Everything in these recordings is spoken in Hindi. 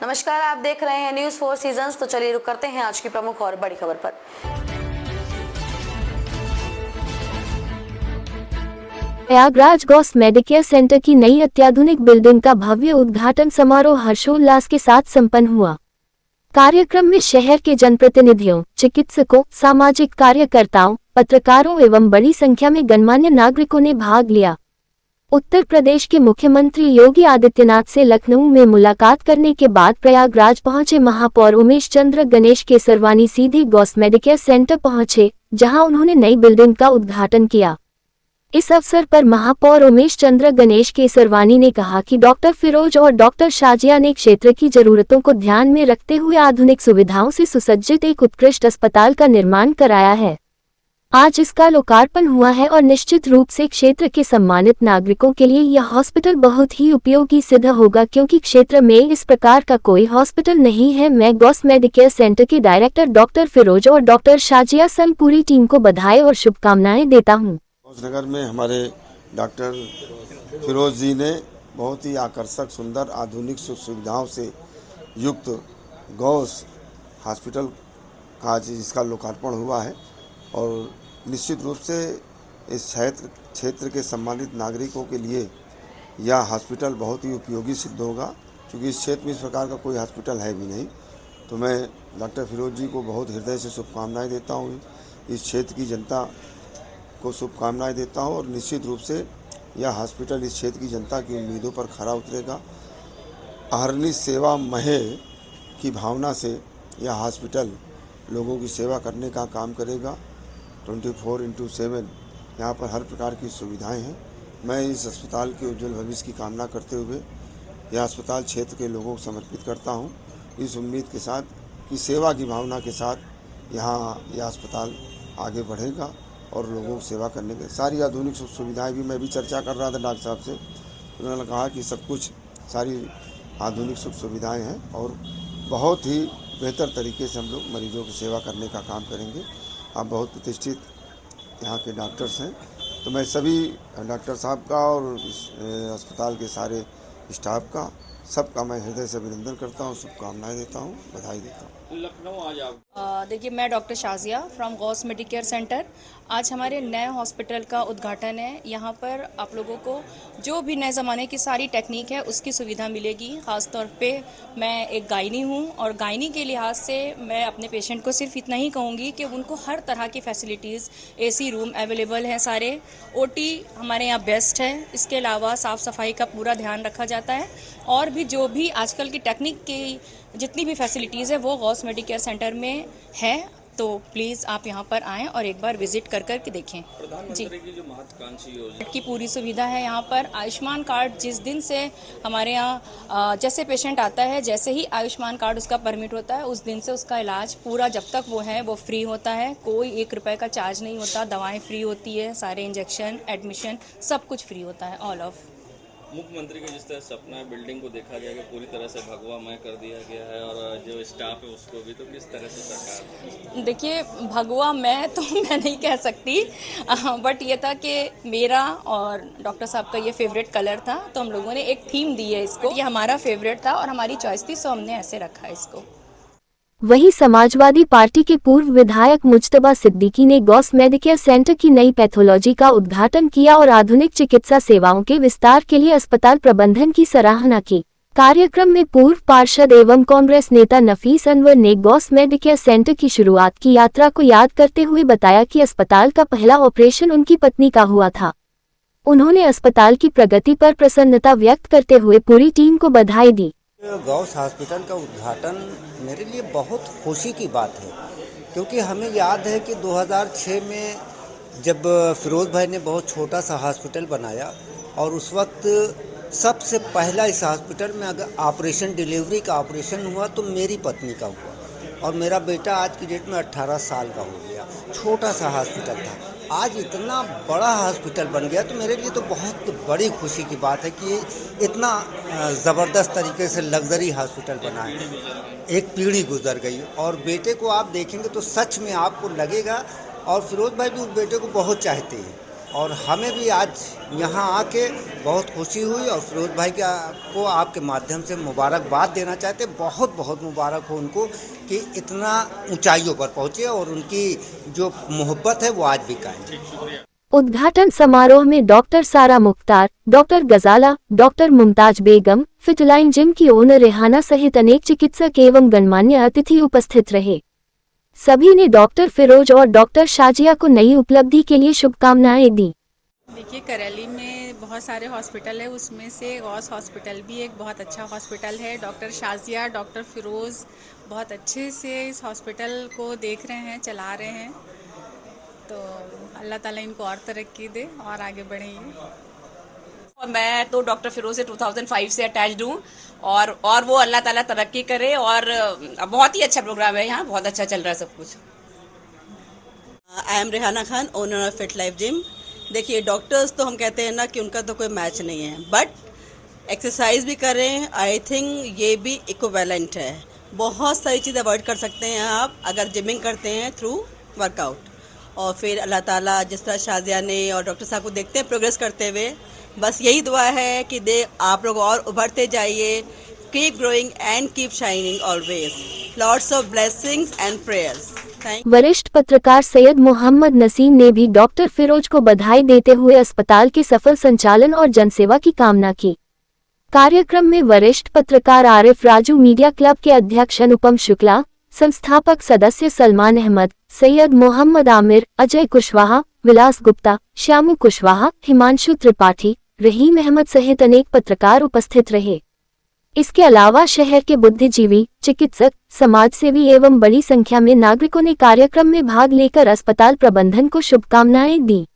नमस्कार, आप देख रहे हैं न्यूज़ 4 सीजन्स। तो चलिए रुक करते हैं आज की प्रमुख और बड़ी खबर पर। प्रयागराज गॉस मेडिकेयर सेंटर की नई अत्याधुनिक बिल्डिंग का भव्य उद्घाटन समारोह हर्षोल्लास के साथ संपन्न हुआ। कार्यक्रम में शहर के जनप्रतिनिधियों, चिकित्सकों, सामाजिक कार्यकर्ताओं, पत्रकारों एवं बड़ी संख्या में गणमान्य नागरिकों ने भाग लिया। उत्तर प्रदेश के मुख्यमंत्री योगी आदित्यनाथ से लखनऊ में मुलाकात करने के बाद प्रयागराज पहुंचे महापौर उमेश चंद्र गणेश केसरवानी सीधे गॉस मेडिकेयर सेंटर पहुंचे, जहां उन्होंने नई बिल्डिंग का उद्घाटन किया। इस अवसर पर महापौर उमेश चंद्र गणेश केसरवानी ने कहा कि डॉक्टर फिरोज और डॉक्टर शाजिया ने क्षेत्र की जरूरतों को ध्यान में रखते हुए आधुनिक सुविधाओं से सुसज्जित एक उत्कृष्ट अस्पताल का निर्माण कराया है। आज इसका लोकार्पण हुआ है और निश्चित रूप से क्षेत्र के सम्मानित नागरिकों के लिए यह हॉस्पिटल बहुत ही उपयोगी सिद्ध होगा, क्योंकि क्षेत्र में इस प्रकार का कोई हॉस्पिटल नहीं है। मैं गॉस मेडिकेयर सेंटर के डायरेक्टर डॉक्टर फिरोज और डॉक्टर शाजिया संग पूरी टीम को बधाई और शुभकामनाएं देता हूं। नगर में हमारे डॉक्टर फिरोज जी ने बहुत ही आकर्षक, सुंदर, आधुनिक सुख सुविधाओं से युक्त गॉस हॉस्पिटल का आज इसका लोकार्पण हुआ है और निश्चित रूप से इस क्षेत्र के सम्मानित नागरिकों के लिए यह हॉस्पिटल बहुत ही उपयोगी सिद्ध होगा, क्योंकि इस क्षेत्र में इस प्रकार का कोई हॉस्पिटल है भी नहीं। तो मैं डॉक्टर फिरोज जी को बहुत हृदय से शुभकामनाएं देता हूँ, इस क्षेत्र की जनता को शुभकामनाएं देता हूँ और निश्चित रूप से यह हॉस्पिटल इस क्षेत्र की जनता की उम्मीदों पर खरा उतरेगा। अहर्निश सेवा महे की भावना से यह हॉस्पिटल लोगों की सेवा करने का काम करेगा। 24/7 यहाँ पर हर प्रकार की सुविधाएं हैं। मैं इस अस्पताल के उज्जवल भविष्य की कामना करते हुए यह अस्पताल क्षेत्र के लोगों को समर्पित करता हूँ, इस उम्मीद के साथ कि सेवा की भावना के साथ यहाँ यह अस्पताल आगे बढ़ेगा और लोगों को सेवा करने के सारी आधुनिक सुख सुविधाएँ भी मैं भी चर्चा कर रहा था डॉक्टर साहब से, उन्होंने कहा कि सब कुछ सारी आधुनिक सुख सुविधाएँ हैं और बहुत ही बेहतर तरीके से हम लोग मरीजों की सेवा करने का काम करेंगे। आप बहुत प्रतिष्ठित यहाँ के डॉक्टर्स हैं, तो मैं सभी डॉक्टर साहब का और अस्पताल के सारे स्टाफ का, सबका मैं हृदय से अभिनंदन करता हूँ, शुभकामनाएं देता हूँ, बधाई देता हूँ। लखनऊ आज आप देखिए, मैं doctor Shazia from Gauss Medicare centre. आज हमारे नए हॉस्पिटल का उद्घाटन है। यहाँ पर आप लोगों को जो भी नए ज़माने की सारी टेक्निक है उसकी सुविधा मिलेगी। ख़ास तौर पे मैं एक गायनी हूँ और गायनी के लिहाज से मैं अपने पेशेंट को सिर्फ इतना ही कहूँगी कि उनको हर तरह की फैसिलिटीज़, एसी रूम अवेलेबल हैं सारे, ओटी हमारे यहाँ बेस्ट है। इसके अलावा साफ़ सफाई का पूरा ध्यान रखा जाता है और भी जो भी आजकल की टेक्निक की जितनी भी फैसिलिटीज़ है वो गॉस मेडिकेयर सेंटर में है। तो प्लीज़ आप यहाँ पर आएँ और एक बार विजिट कर के देखें। जी, की जो महत्वाकांक्षी योजना की पूरी सुविधा है यहाँ पर। आयुष्मान कार्ड जिस दिन से हमारे यहाँ जैसे पेशेंट आता है, जैसे ही आयुष्मान कार्ड उसका परमिट होता है, उस दिन से उसका इलाज पूरा जब तक वो है वो फ्री होता है। कोई 1 रुपये का चार्ज नहीं होता, दवाएँ फ्री होती है, सारे इंजेक्शन, एडमिशन सब कुछ फ्री होता है, ऑल ऑफ। मुख्यमंत्री का जिस तरह सपना है, बिल्डिंग को देखा गया कि पूरी तरह से भगवामय कर दिया गया है और जो स्टाफ है उसको भी, तो किस तरह से सरकार? देखिए, भगवा मैं तो मैं नहीं कह सकती, बट ये था कि मेरा और डॉक्टर साहब का ये फेवरेट कलर था, तो हम लोगों ने एक थीम दी है इसको। ये हमारा फेवरेट था और हमारी चॉइस थी, सो हमने ऐसे रखा है इसको। वहीं समाजवादी पार्टी के पूर्व विधायक मुज्तबा सिद्दीकी ने गॉस मेडिकेयर सेंटर की नई पैथोलॉजी का उद्घाटन किया और आधुनिक चिकित्सा सेवाओं के विस्तार के लिए अस्पताल प्रबंधन की सराहना की। कार्यक्रम में पूर्व पार्षद एवं कांग्रेस नेता नफीस अनवर ने गॉस मेडिकेयर सेंटर की शुरुआत की यात्रा को याद करते हुए बताया कि अस्पताल का पहला ऑपरेशन उनकी पत्नी का हुआ था। उन्होंने अस्पताल की प्रगति पर प्रसन्नता व्यक्त करते हुए पूरी टीम को बधाई दी। गॉस हॉस्पिटल का उद्घाटन मेरे लिए बहुत खुशी की बात है, क्योंकि हमें याद है कि 2006 में जब फिरोज भाई ने बहुत छोटा सा हॉस्पिटल बनाया और उस वक्त सबसे पहला इस हॉस्पिटल में अगर ऑपरेशन, डिलीवरी का ऑपरेशन हुआ तो मेरी पत्नी का हुआ और मेरा बेटा आज की डेट में 18 साल का हो गया। छोटा सा हॉस्पिटल था, आज इतना बड़ा हॉस्पिटल बन गया, तो मेरे लिए तो बहुत बड़ी खुशी की बात है कि इतना ज़बरदस्त तरीके से लग्जरी हॉस्पिटल बना है। एक पीढ़ी गुजर गई और बेटे को आप देखेंगे तो सच में आपको लगेगा, और फिरोज भाई भी उस बेटे को बहुत चाहते हैं और हमें भी आज यहाँ आके बहुत खुशी हुई और फिरोज भाई को आपके माध्यम से मुबारकबाद देना चाहते, बहुत बहुत मुबारक हो उनको कि इतना ऊंचाइयों पर पहुँचे और उनकी जो मोहब्बत है वो आज भी कायम। उद्घाटन समारोह में डॉक्टर सारा मुख्तार, डॉक्टर गजाला, डॉक्टर मुमताज बेगम, फिटलाइन जिम की ओनर रेहाना सहित अनेक चिकित्सक एवं गणमान्य अतिथि उपस्थित रहे। सभी ने डॉक्टर फिरोज और डॉक्टर शाजिया को नई उपलब्धि के लिए शुभकामनाएं दी। देखिए, करेली में बहुत सारे हॉस्पिटल है, उसमें से गॉस हॉस्पिटल भी एक बहुत अच्छा हॉस्पिटल है। डॉक्टर शाजिया, डॉक्टर फिरोज बहुत अच्छे से इस हॉस्पिटल को देख रहे हैं, चला रहे हैं। तो अल्लाह ताला इनको और तरक्की दे और आगे बढ़े। और मैं तो डॉक्टर फिरोज से 2005 से अटैच्ड हूँ और वो अल्लाह ताला तरक्की करे और बहुत ही अच्छा प्रोग्राम है, यहाँ बहुत अच्छा चल रहा है सब कुछ। I am Rehana Khan, owner of fit life gym. देखिए, डॉक्टर्स तो हम कहते हैं ना कि उनका तो कोई मैच नहीं है, बट एक्सरसाइज भी करें, आई थिंक ये भी इक्विवेलेंट है। बहुत सारी चीज़ अवॉइड कर सकते हैं आप अगर जिमिंग करते हैं थ्रू वर्कआउट। और फिर अल्लाह ताला जिस तरह शाजिया ने और डॉक्टर साहब को देखते हैं प्रोग्रेस करते हुए, बस यही दुआ है कि आप लोग और उभरते जाइए। Keep growing and keep shining always. Lots of blessings and prayers. वरिष्ठ पत्रकार सैयद मोहम्मद नसीम ने भी डॉक्टर फिरोज को बधाई देते हुए अस्पताल के सफल संचालन और जनसेवा की कामना की। कार्यक्रम में वरिष्ठ पत्रकार आरिफ राजू, मीडिया क्लब के अध्यक्ष अनुपम शुक्ला, संस्थापक सदस्य सलमान अहमद, सैयद मोहम्मद आमिर, अजय कुशवाहा, विलास गुप्ता, श्यामू कुशवाहा, हिमांशु त्रिपाठी, रहीम अहमद सहित अनेक पत्रकार उपस्थित रहे। इसके अलावा शहर के बुद्धिजीवी, चिकित्सक, समाजसेवी एवं बड़ी संख्या में नागरिकों ने कार्यक्रम में भाग लेकर अस्पताल प्रबंधन को शुभकामनाएं दी।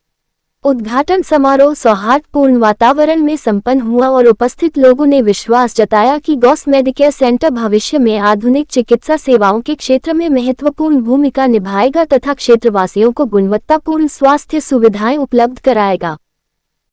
उद्घाटन समारोह सौहार्दपूर्ण वातावरण में संपन्न हुआ और उपस्थित लोगों ने विश्वास जताया कि गॉस मेडिकेयर सेंटर भविष्य में आधुनिक चिकित्सा सेवाओं के क्षेत्र में महत्वपूर्ण भूमिका निभाएगा तथा क्षेत्रवासियों को गुणवत्तापूर्ण स्वास्थ्य सुविधाएं उपलब्ध कराएगा।